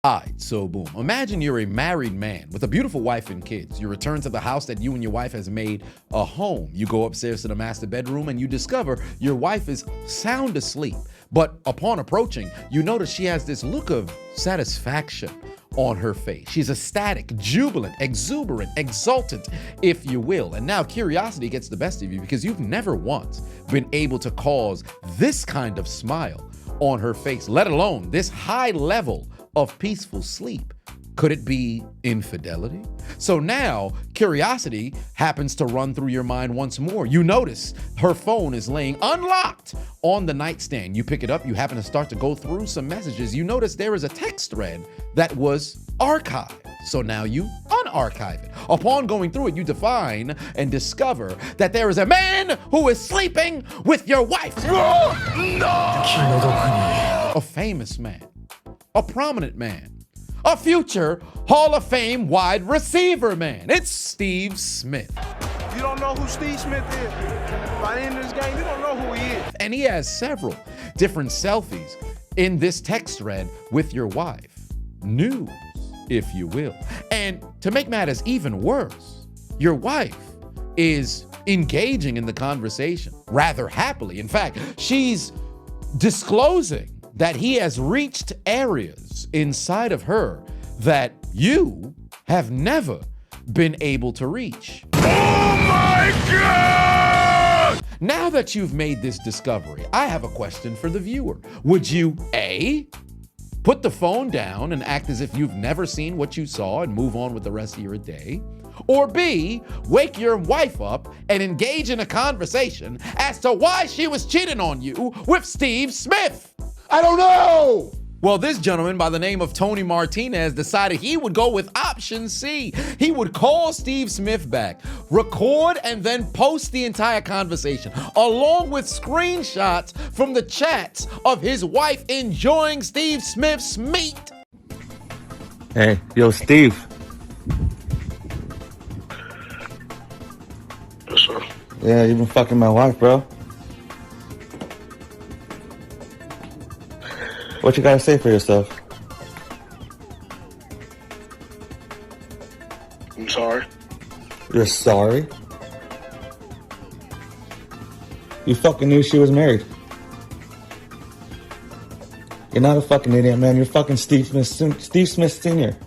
Alright, so boom. Imagine you're a married man with a beautiful wife and kids. You return to the house that you and your wife has made a home. You go upstairs to the master bedroom and you discover your wife is sound asleep. But upon approaching, you notice she has this look of satisfaction on her face. She's ecstatic, jubilant, exuberant, exultant, if you will. And now curiosity gets the best of you because you've never once been able to cause this kind of smile on her face, let alone this high level of peaceful sleep. Could it be infidelity? So now curiosity happens to run through your mind once more. You notice her phone is laying unlocked on the nightstand. You pick it up, you happen to start to go through some messages. You notice there is a text thread that was archived. So now you unarchive it. Upon going through it, you define and discover that there is a man who is sleeping with your wife. No! A famous man. A prominent man, a future Hall of Fame wide receiver man. It's Steve Smith. You don't know who Steve Smith is. By the end of this game, you don't know who he is. And he has several different selfies in this text thread with your wife. News, if you will. And to make matters even worse, your wife is engaging in the conversation rather happily. In fact, she's disclosing that he has reached areas inside of her that you have never been able to reach. Oh my God! Now that you've made this discovery, I have a question for the viewer. Would you A, put the phone down and act as if you've never seen what you saw and move on with the rest of your day? Or B, wake your wife up and engage in a conversation as to why she was cheating on you with Steve Smith? I don't know! Well, this gentleman by the name of Tony Martinez decided he would go with option C. He would call Steve Smith back, record, and then post the entire conversation, along with screenshots from the chats of his wife enjoying Steve Smith's meat. Hey, yo, Steve. Yes, sir. Yeah, you been fucking my wife, bro. What you gotta say for yourself? I'm sorry. You're sorry? You fucking knew she was married. You're not a fucking idiot, man. You're fucking Steve Smith Sr.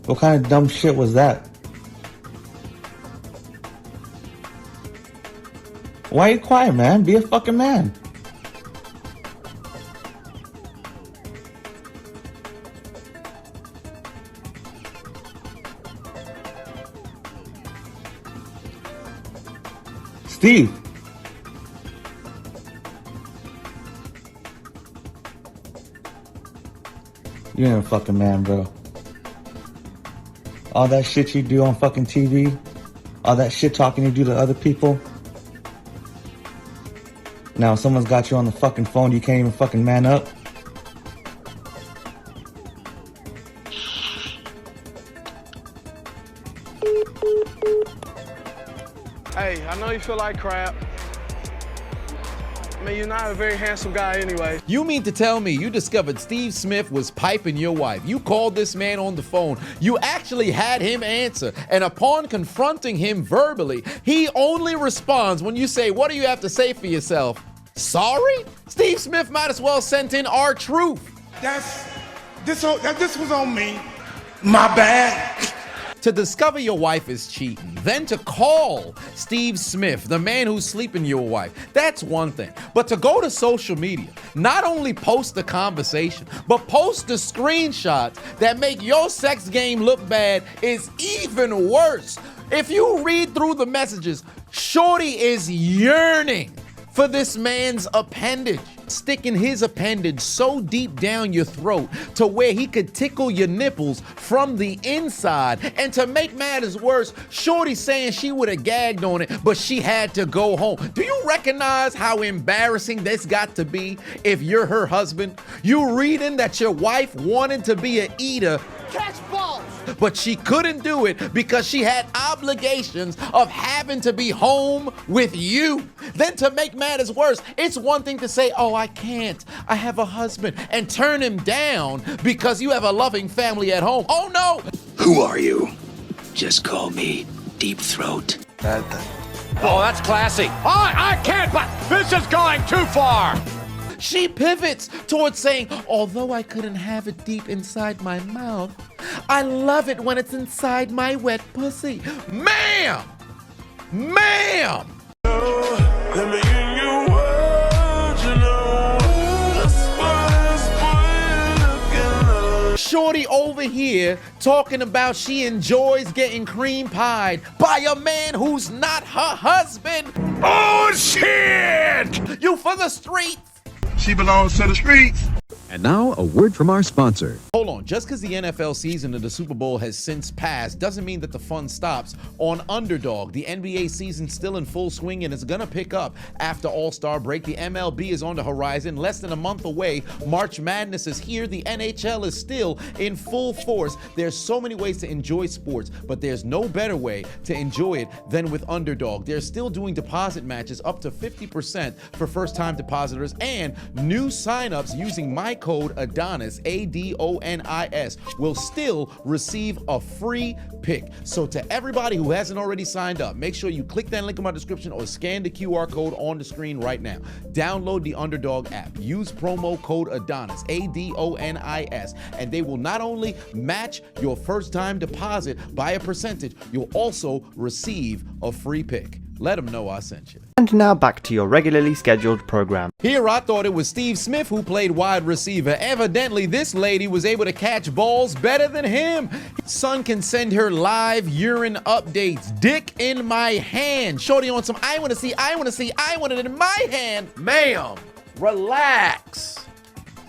What kind of dumb shit was that? Why are you quiet, man? Be a fucking man. Steve. You ain't a fucking man, bro. All that shit you do on fucking TV, all that shit talking you do to other people. Now someone's got you on the fucking phone, you can't even fucking man up. Hey, I know you feel like crap. I mean, you're not a very handsome guy anyway. You mean to tell me you discovered Steve Smith was piping your wife? You called this man on the phone. You actually had him answer. And upon confronting him verbally, he only responds when you say, "What do you have to say for yourself?" Sorry? Steve Smith might as well sent in our truth. This was on me. My bad. To discover your wife is cheating, then to call Steve Smith, the man who's sleeping your wife, that's one thing. But to go to social media, not only post the conversation, but post the screenshots that make your sex game look bad is even worse. If you read through the messages, shorty is yearning for this man's appendage, sticking his appendage so deep down your throat to where he could tickle your nipples from the inside. And to make matters worse, shorty saying she would have gagged on it, but she had to go home. Do you recognize how embarrassing this got to be if you're her husband? You reading that your wife wanted to be an eater, Catch balls! but she couldn't do it because she had obligations of having to be home with you. Then to make matters worse, it's one thing to say, oh, I can't, I have a husband, and turn him down because you have a loving family at home. Oh no! Who are you? Just call me Deep Throat. Oh, that's classy. I can't, but this is going too far. She pivots towards saying, although I couldn't have it deep inside my mouth, I love it when it's inside my wet pussy. Ma'am! Ma'am! Shorty over here talking about she enjoys getting cream pied by a man who's not her husband. Oh, shit! You for the streets. She belongs to the streets. And now, a word from our sponsor. Hold on, just because the NFL season of the Super Bowl has since passed doesn't mean that the fun stops on Underdog. The NBA season's still in full swing and it's gonna pick up after All-Star break. The MLB is on the horizon, less than a month away. March Madness is here. The NHL is still in full force. There's so many ways to enjoy sports, but there's no better way to enjoy it than with Underdog. They're still doing deposit matches up to 50% for first-time depositors, and new signups using my code Adonis, ADONIS, will still receive a free pick. So to everybody who hasn't already signed up, make sure you click that link in my description or scan the QR code on the screen right now. Download the Underdog app. Use promo code Adonis, ADONIS, and they will not only match your first-time deposit by a percentage, you'll also receive a free pick. Let them know I sent you. And now back to your regularly scheduled program. Here I thought it was Steve Smith who played wide receiver. Evidently, this lady was able to catch balls better than him. Son can send her live urine updates. Dick in my hand. Shorty on some I want to see, I want to see, I want it in my hand. Ma'am, relax.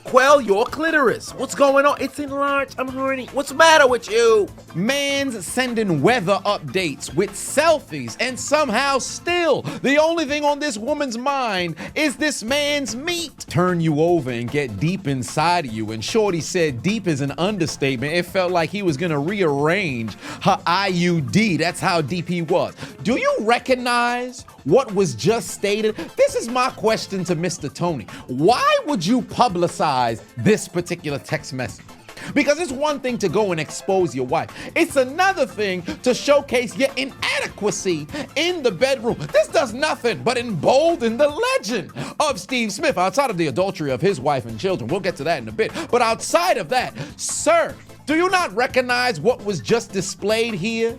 Quell your clitoris. What's going on? It's enlarged. I'm horny. What's the matter with you? Man's sending weather updates with selfies, and somehow still the only thing on this woman's mind is this man's meat. Turn you over and get deep inside of you. And Shorty said deep is an understatement. It felt like he was gonna rearrange her IUD. That's how deep he was. Do you recognize what was just stated? This is my question to Mr. Tony. Why would you publicize this particular text message? Because it's one thing to go and expose your wife. It's another thing to showcase your inadequacy in the bedroom. This does nothing but embolden the legend of Steve Smith outside of the adultery of his wife and children. We'll get to that in a bit. But outside of that, sir, do you not recognize what was just displayed here?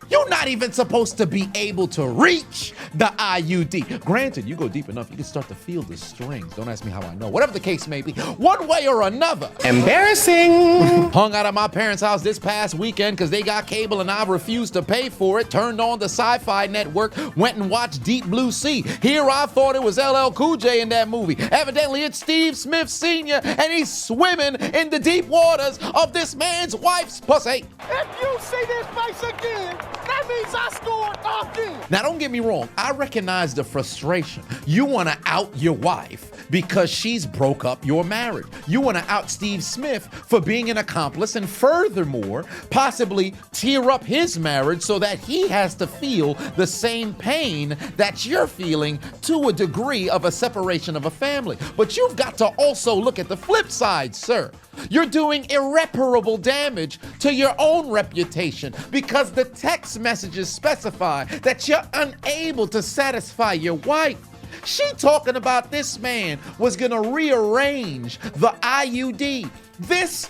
You're not even supposed to be able to reach the IUD. Granted, you go deep enough, you can start to feel the strings. Don't ask me how I know. Whatever the case may be, one way or another. Embarrassing! Hung out at my parents' house this past weekend because they got cable and I refused to pay for it. Turned on the Sci-Fi Network, went and watched Deep Blue Sea. Here I thought it was LL Cool J in that movie. Evidently, it's Steve Smith Sr. and he's swimming in the deep waters of this man's wife's pussy. If you see this face again, that means I scored again. Now, don't get me wrong. I recognize the frustration. You want to out your wife because she's broke up your marriage. You want to out Steve Smith for being an accomplice and furthermore, possibly tear up his marriage so that he has to feel the same pain that you're feeling to a degree of a separation of a family. But you've got to also look at the flip side, sir. You're doing irreparable damage to your own reputation because the text messages specify that you're unable to satisfy your wife. She talking about this man was gonna rearrange the IUD. This,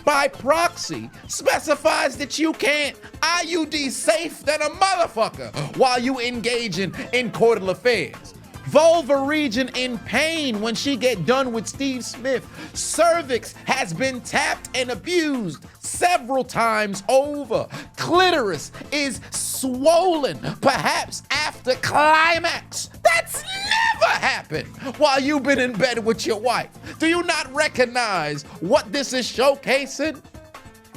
by proxy, specifies that you can't IUD safe than a motherfucker while you engaging in coital affairs. Vulva region in pain when she get done with Steve Smith. Cervix has been tapped and abused several times over. Clitoris is swollen, perhaps after climax. That's never happened while you've been in bed with your wife. Do you not recognize what this is showcasing?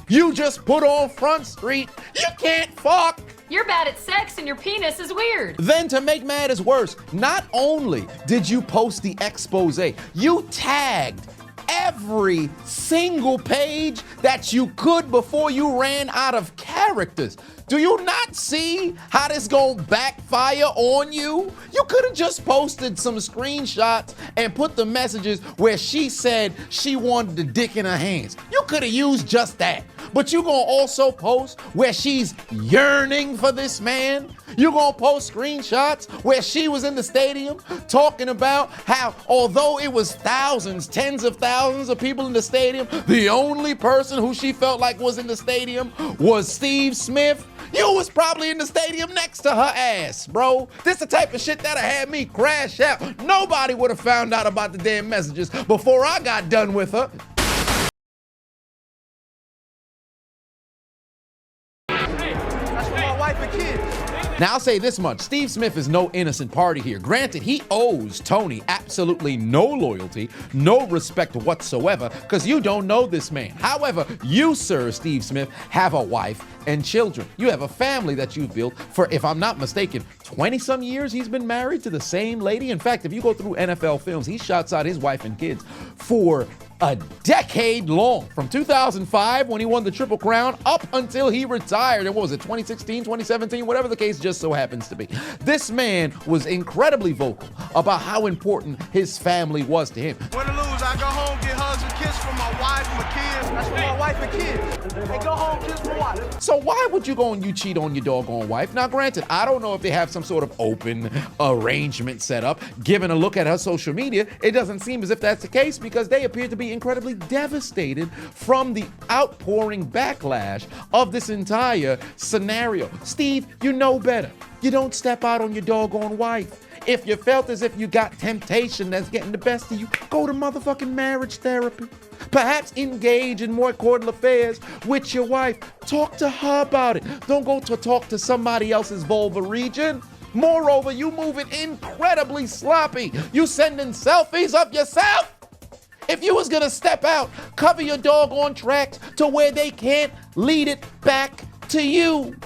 You just put on Front Street. You can't fuck. You're bad at sex and your penis is weird. Then to make matters worse, not only did you post the expose, you tagged every single page that you could before you ran out of characters. Do you not see how this gonna backfire on you? You could have just posted some screenshots and put the messages where she said she wanted the dick in her hands. You could have used just that. But you gonna also post where she's yearning for this man? You gonna post screenshots where she was in the stadium talking about how although it was thousands, tens of thousands of people in the stadium, the only person who she felt like was in the stadium was Steve Smith? You was probably in the stadium next to her ass, bro. This the type of shit that'll have me crash out. Nobody would have found out about the damn messages before I got done with her. That's for my wife and kids. Now, I'll say this much. Steve Smith is no innocent party here. Granted, he owes Tony absolutely no loyalty, no respect whatsoever, because you don't know this man. However, you, sir, Steve Smith, have a wife and children. You have a family that you've built for, if I'm not mistaken, 20-some years he's been married to the same lady. In fact, if you go through NFL films, he shouts out his wife and kids for a decade long, from 2005 when he won the Triple Crown up until he retired. And what was it, 2016, 2017, whatever the case just so happens to be. This man was incredibly vocal about how important his family was to him. Win or lose, I go home, get hugs and kisses from my wife and my kids. That's for my wife and kids. They go home, kiss my wife. So why would you go and you cheat on your doggone wife? Now, granted, I don't know if they have some sort of open arrangement set up. Given a look at her social media, it doesn't seem as if that's the case because they appear to be incredibly devastated from the outpouring backlash of this entire scenario. Steve, you know better. You don't step out on your doggone wife. If you felt as if you got temptation that's getting the best of you, go to motherfucking marriage therapy. Perhaps engage in more cordial affairs with your wife. Talk to her about it. Don't go to talk to somebody else's vulva region. Moreover, you moving incredibly sloppy. You sending selfies of yourself? If you was gonna step out, cover your doggone tracks to where they can't lead it back to you.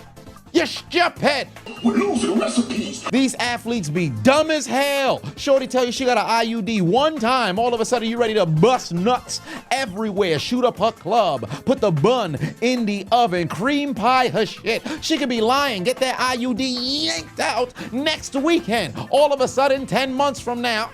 You stupid. We're losing recipes. These athletes be dumb as hell. Shorty tell you she got an IUD one time, all of a sudden you ready to bust nuts everywhere, shoot up her club, put the bun in the oven, cream pie her shit. She could be lying, get that IUD yanked out next weekend. All of a sudden, 10 months from now,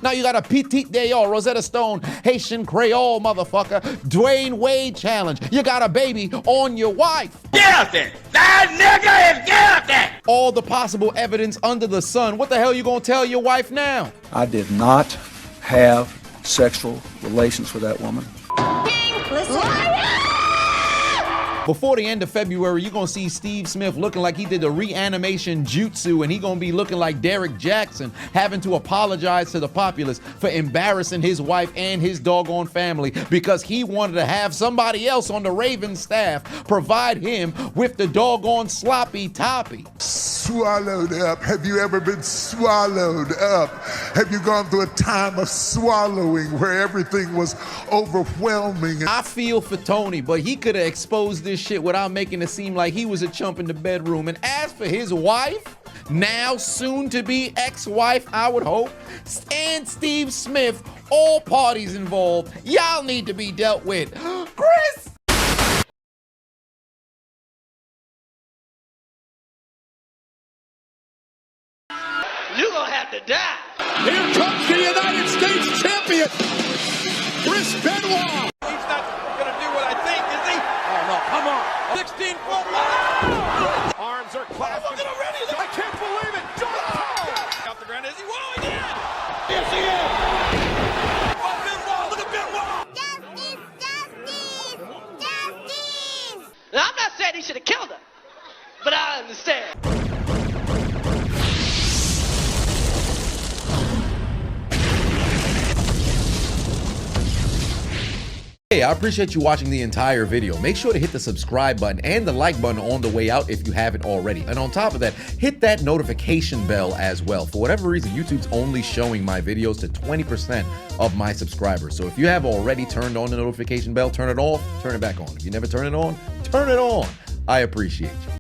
now you got a Petite Dior, Rosetta Stone, Haitian Creole motherfucker, Dwayne Wade challenge. You got a baby on your wife. Guilty. That nigga is guilty. All the possible evidence under the sun. What the hell you gonna tell your wife now? I did not have sexual relations with that woman. Before the end of February, you're gonna see Steve Smith looking like he did the reanimation jutsu, and he gonna be looking like Derek Jackson, having to apologize to the populace for embarrassing his wife and his doggone family because he wanted to have somebody else on the Ravens staff provide him with the doggone sloppy toppy. Swallowed up. Have you ever been swallowed up? Have you gone through a time of swallowing where everything was overwhelming? I feel for Tony, but he could have exposed this shit without making it seem like he was a chump in the bedroom. And as for his wife, now soon to be ex-wife, I would hope, and Steve Smith, all parties involved, y'all need to be dealt with. Chris! You're gonna have to die. Here comes the United States champion, Chris Benoit. He's not gonna do what I think, is he? Oh, no, come on. 16-foot. Arms are clasped. Look at him ready. I can't believe it. Out the ground, is he? Whoa, he did. Yes, he is. Oh, Benoit, look at Benoit. Justice! Now, I'm not saying he should have killed her, but I understand. Hey, I appreciate you watching the entire video. Make sure to hit the subscribe button and the like button on the way out if you haven't already. And on top of that, hit that notification bell as well. For whatever reason, YouTube's only showing my videos to 20% of my subscribers. So if you have already turned on the notification bell, turn it off, turn it back on. If you never turn it on, turn it on. I appreciate you.